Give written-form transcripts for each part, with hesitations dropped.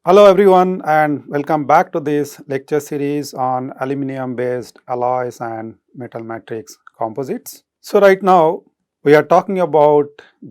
Hello everyone and welcome back to this lecture series on aluminum based alloys and metal matrix composites. So right now we are talking about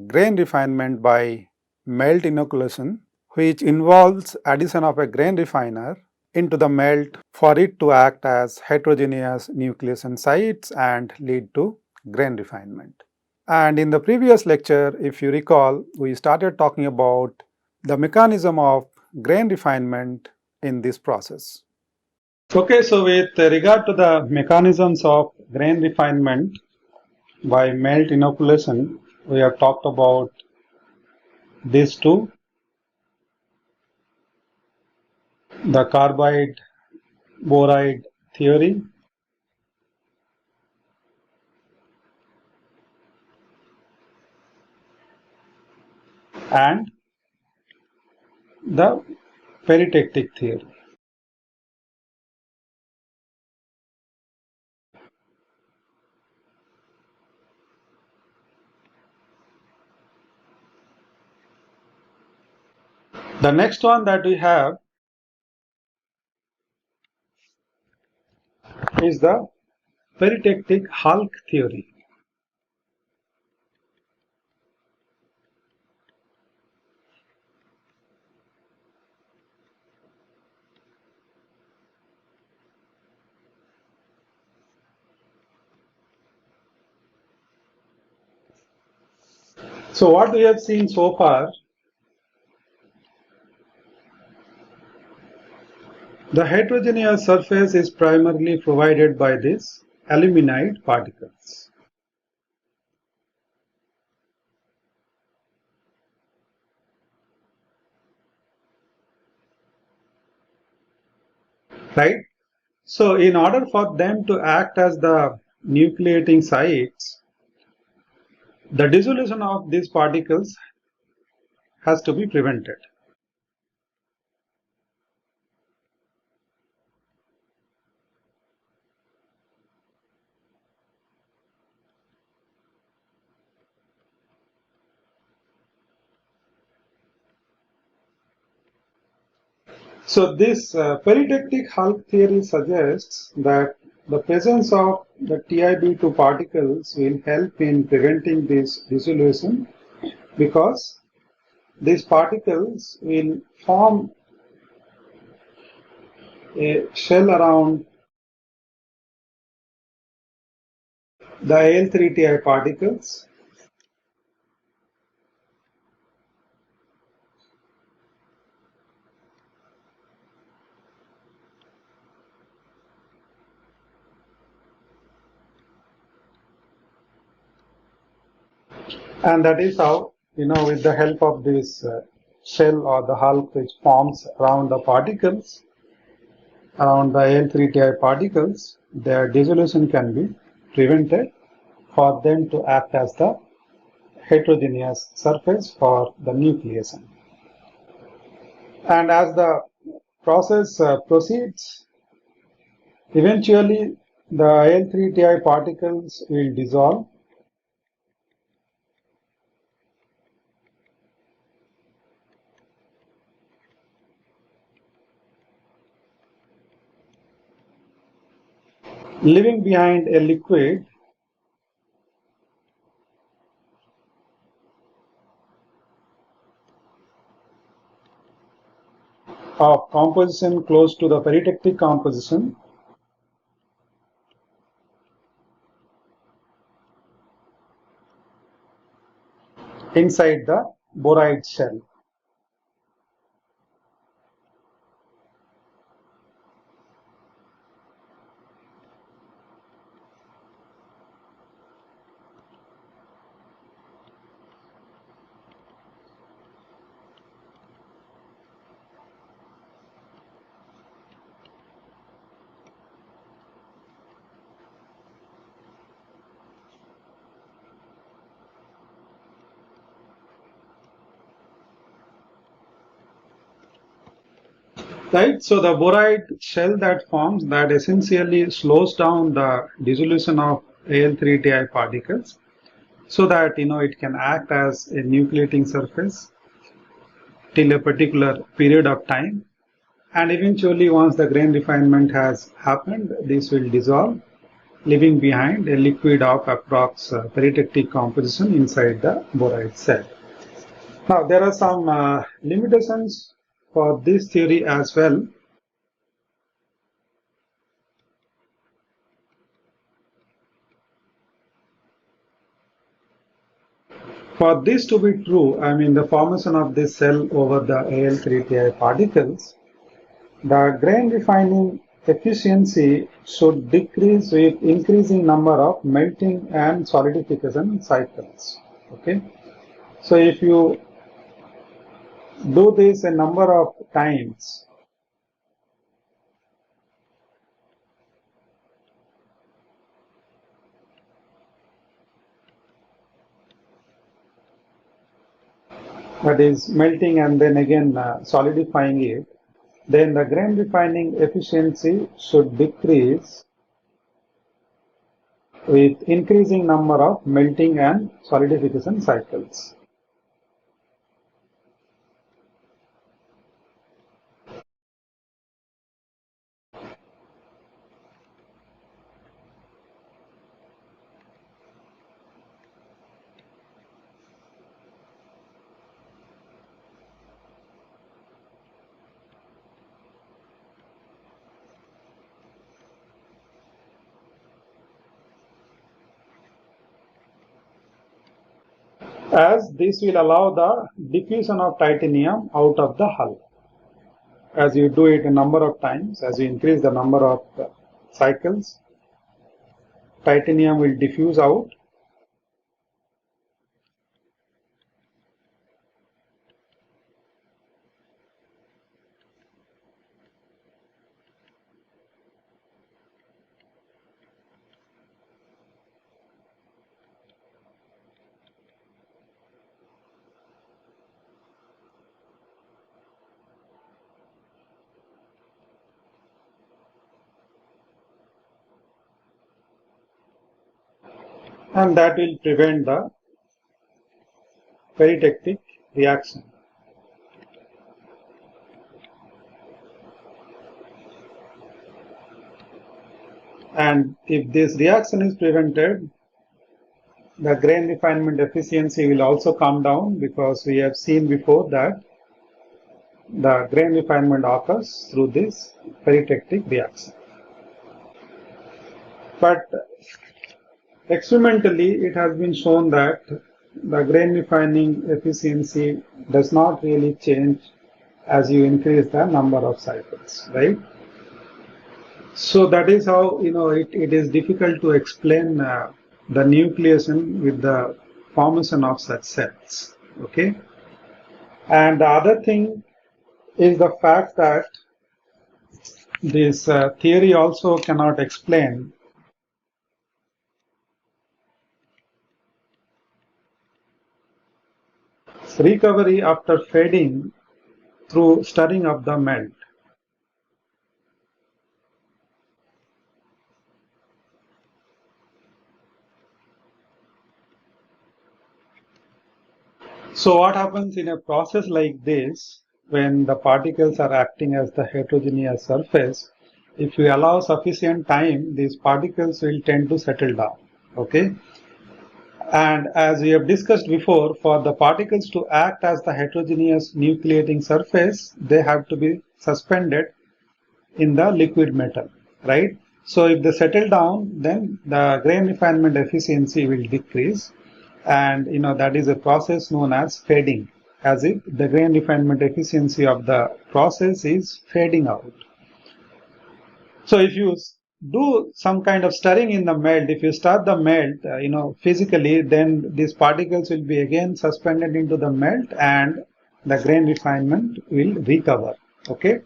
grain refinement by melt inoculation, which involves addition of a grain refiner into the melt for it to act as heterogeneous nucleation sites and lead to grain refinement. And in the previous lecture, if you recall, we started talking about the mechanism of grain refinement in this process. Okay, so with regard to the mechanisms of grain refinement by melt inoculation, we have talked about these two, the carbide boride theory and the peritectic theory. The next one that we have is the peritectic hulk theory. So what we have seen so far, the heterogeneous surface is primarily provided by these aluminide particles. Right? So in order for them to act as the nucleating sites, the dissolution of these particles has to be prevented. So this peritectic hulk theory suggests that the presence of the TiB2 particles will help in preventing this dissolution, because these particles will form a shell around the Al3Ti particles, and that is how, with the help of this shell or the hulk which forms around the particles, around the Al3Ti particles, their dissolution can be prevented for them to act as the heterogeneous surface for the nucleation. And as the process proceeds, eventually the Al3Ti particles will dissolve, leaving behind a liquid of composition close to the peritectic composition, inside the boride shell. Right, so the boride shell that forms, that essentially slows down the dissolution of Al3Ti particles, so that it can act as a nucleating surface till a particular period of time, and eventually once the grain refinement has happened, this will dissolve, leaving behind a liquid of approx peritectic composition inside the boride cell. Now there are some limitations for this theory as well. For this to be true, I mean the formation of this cell over the Al3Ti particles, the grain refining efficiency should decrease with increasing number of melting and solidification cycles. Okay, so if you do this a number of times, that is melting and then again solidifying it, then the grain refining efficiency should decrease with increasing number of melting and solidification cycles. As this will allow the diffusion of titanium out of the hull. As you do it a number of times, as you increase the number of cycles, titanium will diffuse out. And that will prevent the peritectic reaction. And if this reaction is prevented, the grain refinement efficiency will also come down, because we have seen before that the grain refinement occurs through this peritectic reaction. But experimentally, it has been shown that the grain refining efficiency does not really change as you increase the number of cycles, right? So that is how, it is difficult to explain the nucleation with the formation of such cells, okay? And the other thing is the fact that this theory also cannot explain recovery after fading through stirring of the melt. So what happens in a process like this, when the particles are acting as the heterogeneous surface, if you allow sufficient time, these particles will tend to settle down, okay? And as we have discussed before, for the particles to act as the heterogeneous nucleating surface, they have to be suspended in the liquid metal, right? So if they settle down, then the grain refinement efficiency will decrease, and that is a process known as fading, as if the grain refinement efficiency of the process is fading out. So if you do some kind of stirring in the melt, if you stir the melt, physically, then these particles will be again suspended into the melt and the grain refinement will recover, okay?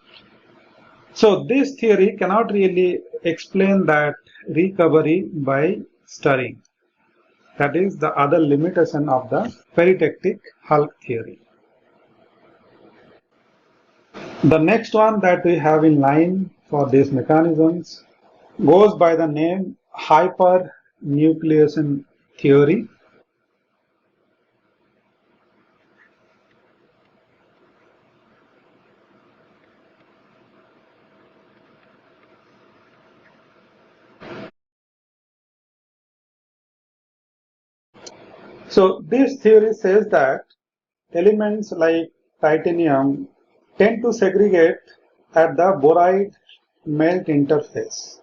So this theory cannot really explain that recovery by stirring. That is the other limitation of the peritectic hulk theory. The next one that we have in line for these mechanisms goes by the name hypernucleation theory. So this theory says that elements like titanium tend to segregate at the boride melt interface.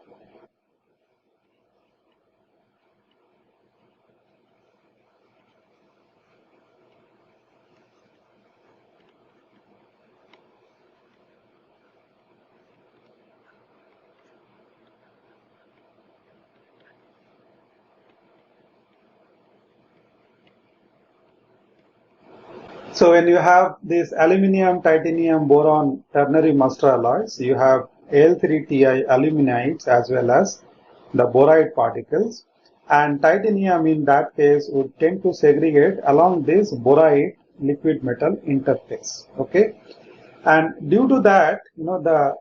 So when you have these aluminium, titanium, boron ternary master alloys, you have Al3Ti aluminides as well as the boride particles, and titanium in that case would tend to segregate along this boride liquid metal interface. Okay, and due to that, the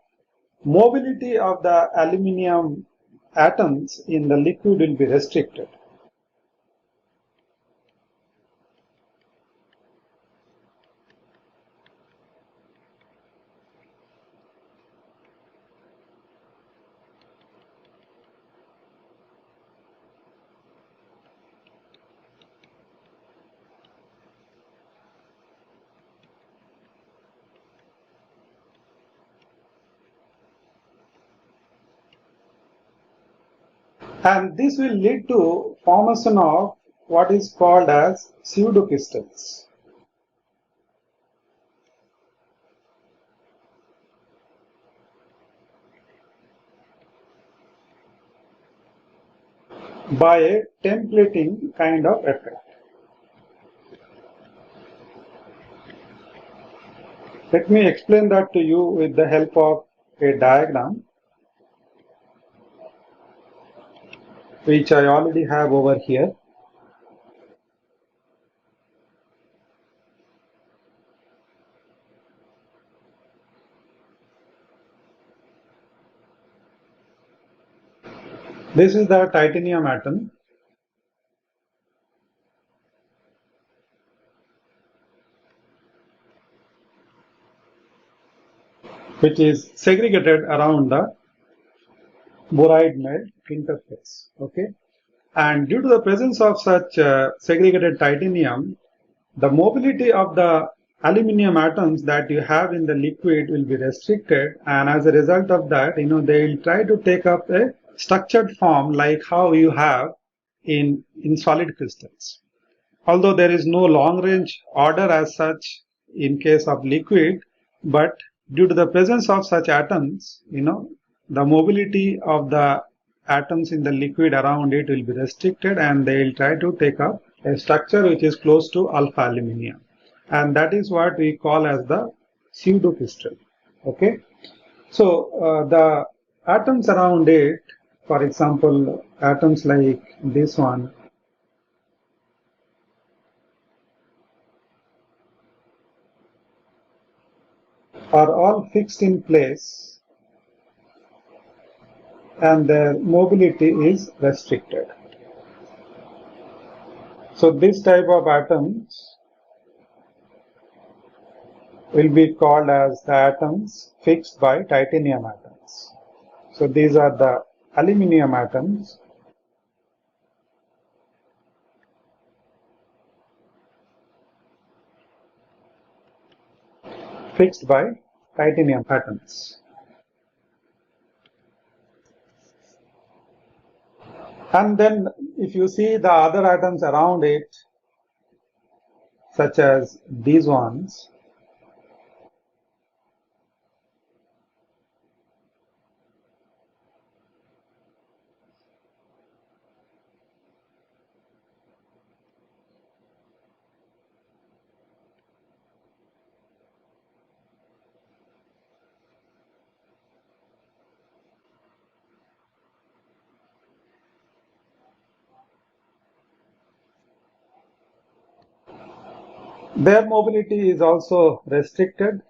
mobility of the aluminium atoms in the liquid will be restricted. And this will lead to formation of what is called as pseudocrystals. By a templating kind of effect. Let me explain that to you with the help of a diagram which I already have over here. This is the titanium atom. Which is segregated around the boride melt interface. Okay, and due to the presence of such segregated titanium, the mobility of the aluminium atoms that you have in the liquid will be restricted, and as a result of that, they will try to take up a structured form like how you have in solid crystals. Although there is no long range order as such in case of liquid, but due to the presence of such atoms, the mobility of the atoms in the liquid around it will be restricted, and they will try to take up a structure which is close to alpha aluminium, and that is what we call as the pseudocrystal. Okay, so the atoms around it, for example, atoms like this one, are all fixed in place and their mobility is restricted. So this type of atoms will be called as the atoms fixed by titanium atoms. So these are the aluminium atoms fixed by titanium atoms. And then if you see the other atoms around it, such as these ones, their mobility is also restricted.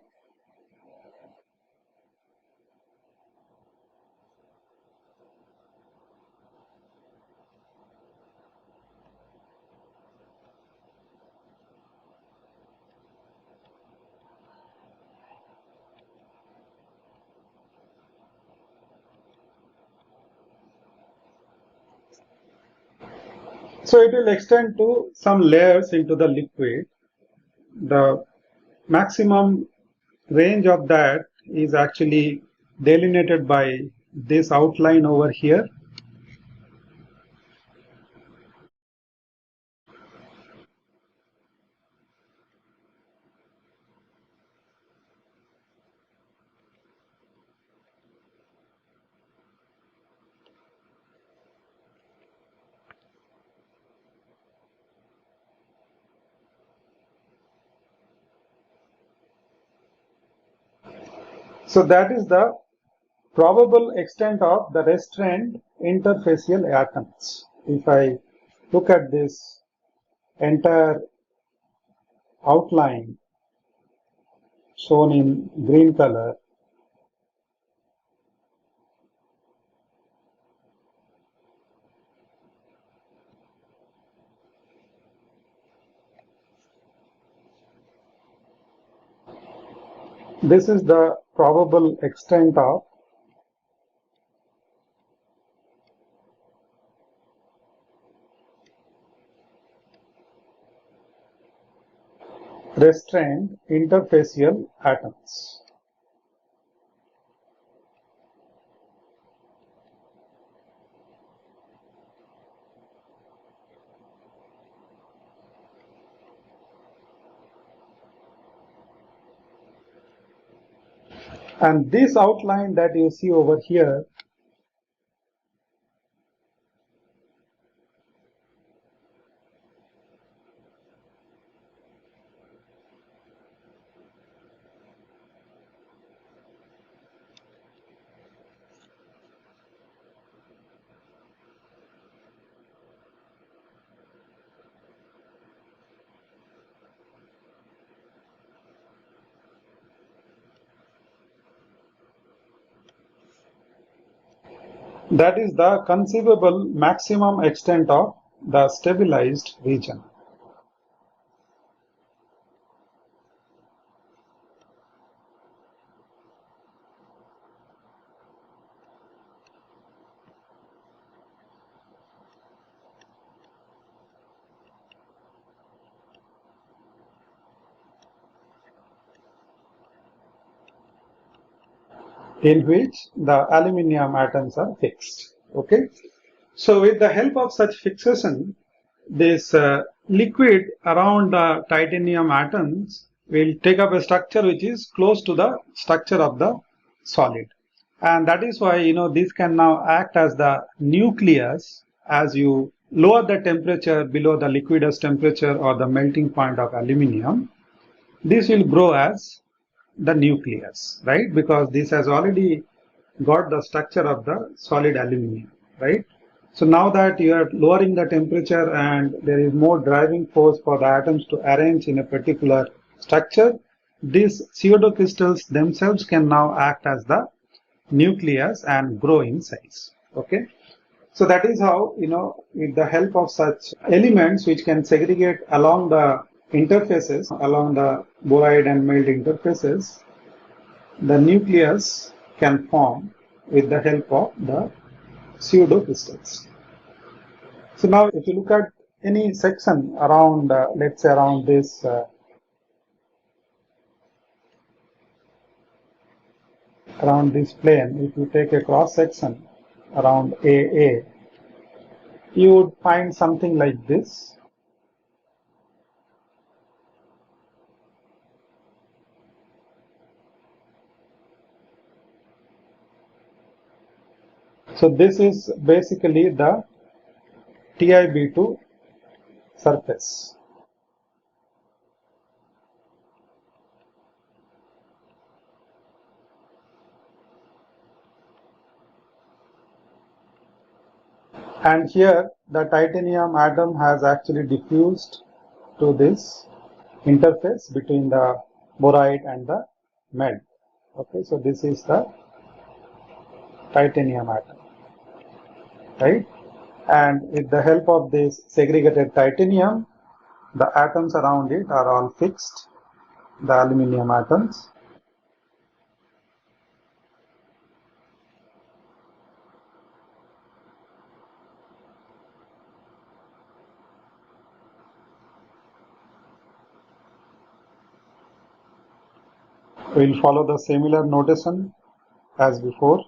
So it will extend to some layers into the liquid. The maximum range of that is actually delineated by this outline over here. So that is the probable extent of the restrained interfacial atoms. If I look at this entire outline shown in green color, this is the probable extent of restrained interfacial atoms. And this outline that you see over here that is the conceivable maximum extent of the stabilized region. In which the aluminium atoms are fixed. Okay, so with the help of such fixation, this liquid around the titanium atoms will take up a structure which is close to the structure of the solid, and that is why this can now act as the nucleus. As you lower the temperature below the liquidus temperature or the melting point of aluminium, this will grow as the nucleus, right? Because this has already got the structure of the solid aluminium, right? So now that you are lowering the temperature and there is more driving force for the atoms to arrange in a particular structure, these pseudocrystals themselves can now act as the nucleus and grow in size. Okay, so that is how, with the help of such elements which can segregate along the interfaces, along the boride and melt interfaces, the nucleus can form with the help of the pseudocrystals. So now if you look at any section around, let's say around this plane, if you take a cross section around AA, you would find something like this. So this is basically the TiB2 surface. And here the titanium atom has actually diffused to this interface between the boride and the melt. Okay, so this is the titanium atom, right? And with the help of this segregated titanium, the atoms around it are all fixed, the aluminium atoms. We will follow the similar notation as before.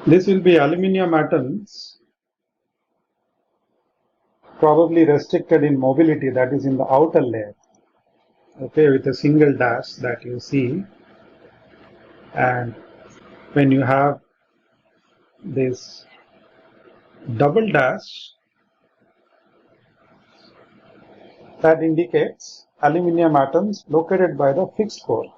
This will be aluminium atoms, probably restricted in mobility, that is in the outer layer, okay, with a single dash that you see. And when you have this double dash, that indicates aluminium atoms located by the fixed core.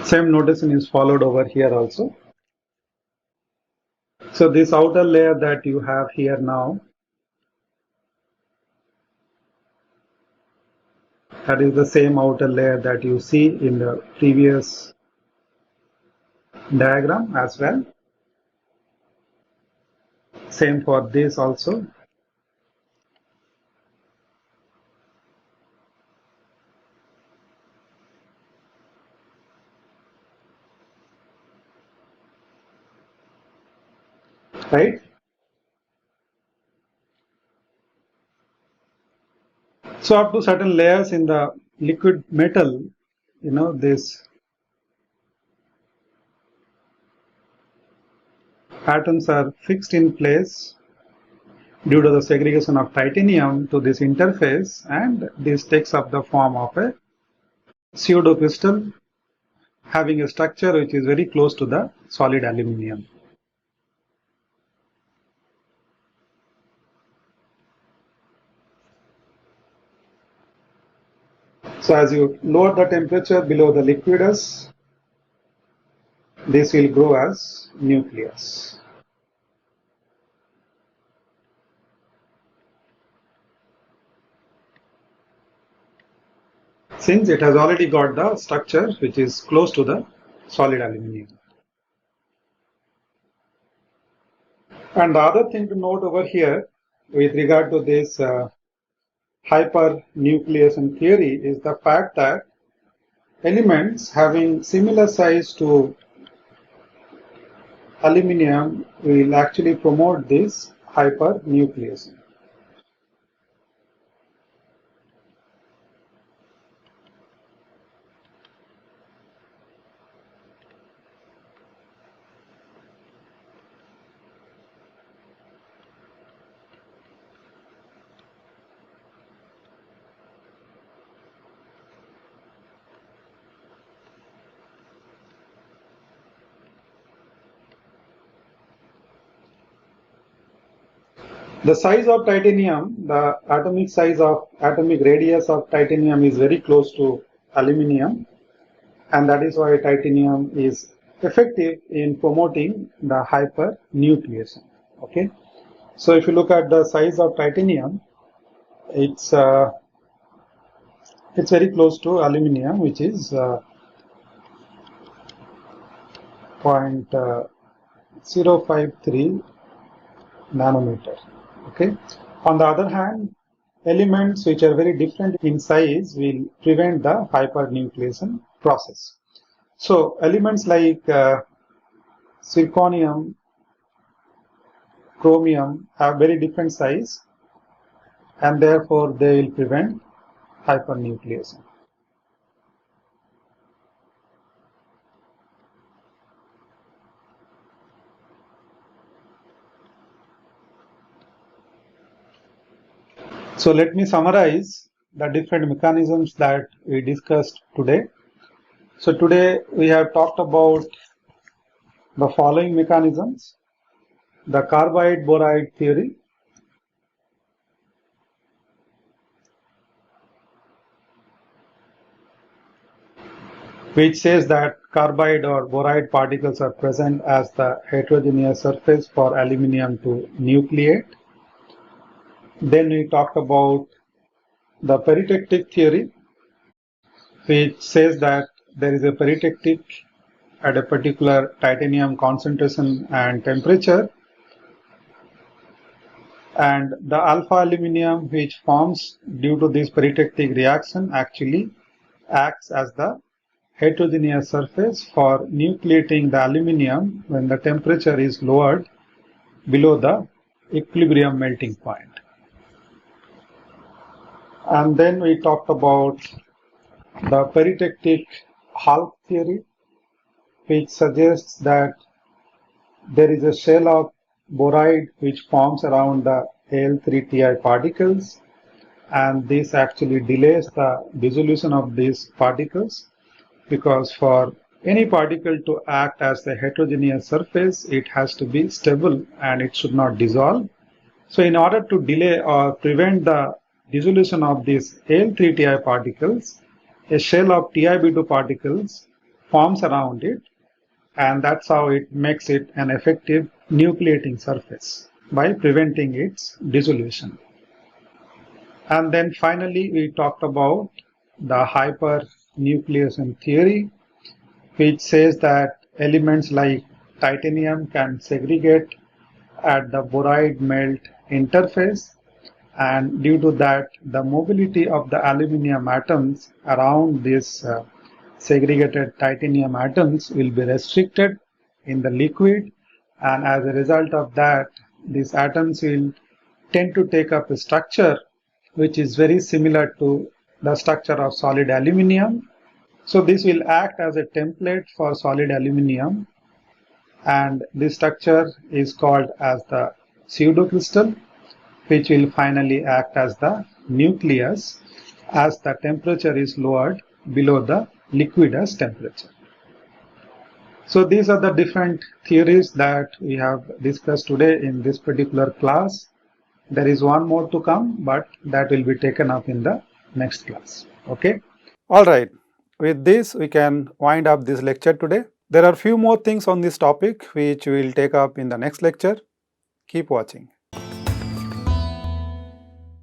Same notation is followed over here also. So this outer layer that you have here now, that is the same outer layer that you see in the previous diagram as well. Same for this also. Right? So up to certain layers in the liquid metal, these atoms are fixed in place due to the segregation of titanium to this interface, and this takes up the form of a pseudocrystal having a structure which is very close to the solid aluminium. So as you lower the temperature below the liquidus, this will grow as nucleus. Since it has already got the structure which is close to the solid aluminium. And the other thing to note over here with regard to this hypernucleation theory is the fact that elements having similar size to aluminium will actually promote this hypernucleation. The size of titanium, the atomic radius of titanium is very close to aluminium, and that is why titanium is effective in promoting the hypernucleation. Okay, so if you look at the size of titanium, it's very close to aluminium, which is 0.053 nanometer. Okay. On the other hand, elements which are very different in size will prevent the hypernucleation process. So elements like zirconium, chromium have very different size, and therefore they will prevent hypernucleation. So let me summarize the different mechanisms that we discussed today. So today we have talked about the following mechanisms: the carbide-boride theory, which says that carbide or boride particles are present as the heterogeneous surface for aluminium to nucleate. Then we talked about the peritectic theory, which says that there is a peritectic at a particular titanium concentration and temperature, and the alpha aluminium which forms due to this peritectic reaction actually acts as the heterogeneous surface for nucleating the aluminium when the temperature is lowered below the equilibrium melting point. And then we talked about the peritectic Hulk theory, which suggests that there is a shell of boride which forms around the Al3Ti particles, and this actually delays the dissolution of these particles, because for any particle to act as a heterogeneous surface, it has to be stable and it should not dissolve. So in order to delay or prevent the dissolution of these Al3Ti particles, a shell of TiB2 particles forms around it, and that's how it makes it an effective nucleating surface by preventing its dissolution. And then finally we talked about the hypernucleation theory, which says that elements like titanium can segregate at the boride melt interface, and due to that the mobility of the aluminium atoms around these segregated titanium atoms will be restricted in the liquid, and as a result of that these atoms will tend to take up a structure which is very similar to the structure of solid aluminium. So this will act as a template for solid aluminium, and this structure is called as the pseudocrystal, which will finally act as the nucleus as the temperature is lowered below the liquidus temperature. So these are the different theories that we have discussed today in this particular class. There is one more to come, but that will be taken up in the next class. Okay. All right. With this, we can wind up this lecture today. There are few more things on this topic which we will take up in the next lecture. Keep watching.